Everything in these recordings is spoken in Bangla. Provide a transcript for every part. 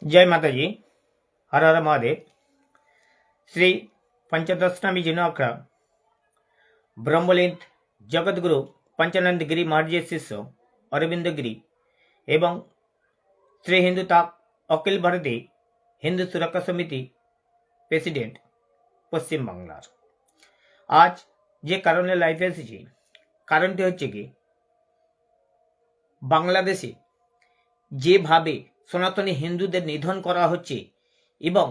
जय माता जी। हर हर महादेव। श्री पंचदशनामी जिनोखरा ब्रह्मलिंग जगतगुरु पंचानंद गिरी महाराज शिष्य अरविंद गिरी एवं श्री हिंदू ताक अखिल भारतीय हिंदू सुरक्षा समिति प्रेसिडेंट पश्चिम बांगलार आज जे कारणे लाइफे एसेছি কারণটি হচ্ছে কি বাংলাদেশে যেভাবে সনাতনী হিন্দুদের নিধন করা হচ্ছে এবং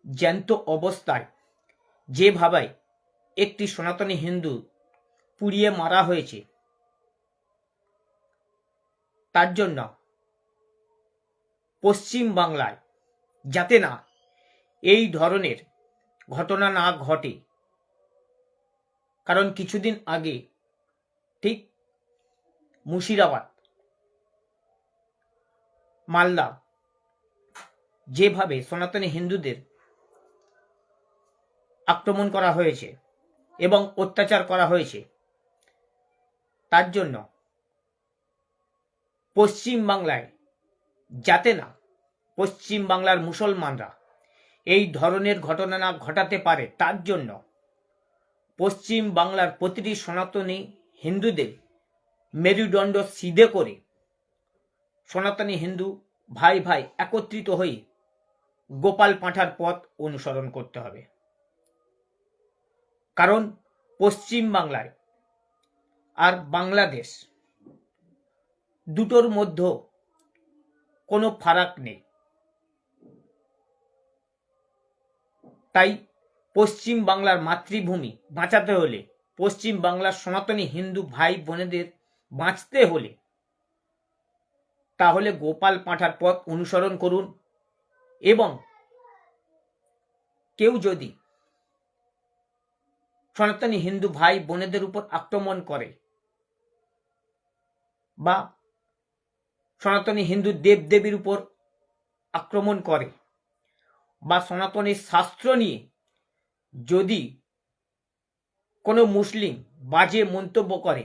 জ্যান্ত অবস্থায় যেভাবে একটি সনাতনী হিন্দু পুড়িয়ে মারা হয়েছে তার জন্য পশ্চিম বাংলায় যাতে না এই ধরনের ঘটনা না ঘটে, কারণ কিছুদিন আগে ঠিক মুর্শিদাবাদ মালদা যেভাবে সনাতনী হিন্দুদের আক্রমণ করা হয়েছে এবং অত্যাচার করা হয়েছে তার জন্য পশ্চিম বাংলায় যাতে না পশ্চিম বাংলার মুসলমানরা এই ধরনের ঘটনা না ঘটাতে পারে তার জন্য পশ্চিম বাংলার প্রতিটি সনাতনী হিন্দুদের মেরুদণ্ড সিধে করে সনাতনী হিন্দু ভাই ভাই একত্রিত হয়ে গোপাল পাঁঠার পথ অনুসরণ করতে হবে। কারণ পশ্চিম বাংলায় আর বাংলাদেশ দুটোর মধ্যে কোনো ফারাক নেই। তাই পশ্চিম বাংলার মাতৃভূমি বাঁচাতে হলে, পশ্চিম বাংলার সনাতনী হিন্দু ভাই বোনেদের বাঁচতে হলে তাহলে গোপাল পাঁঠার পথ অনুসরণ করুন। এবং কেউ যদি সনাতনী হিন্দু ভাই বোনেদের উপর আক্রমণ করে বা সনাতনী হিন্দু দেবদেবীর উপর আক্রমণ করে বা সনাতনী শাস্ত্র নিয়ে যদি কোনো মুসলিম বাজে মন্তব্য করে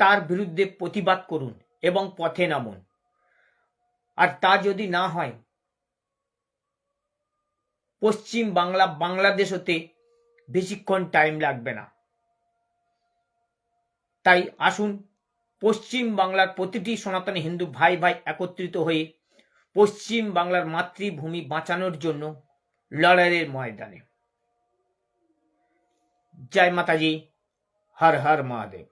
তার বিরুদ্ধে প্রতিবাদ করুন এবং পথে নামুন। আর তা যদি না হয় পশ্চিম বাংলা বাংলাদেশ হতে বেশিক্ষণ টাইম লাগবে না। তাই আসুন পশ্চিম বাংলার প্রতিটি সনাতনী হিন্দু ভাই ভাই একত্রিত হয়ে পশ্চিম বাংলার মাতৃভূমি বাঁচানোর জন্য লড়াইয়ের ময়দানে। জয় মাতাজি। হর হর মহাদেব।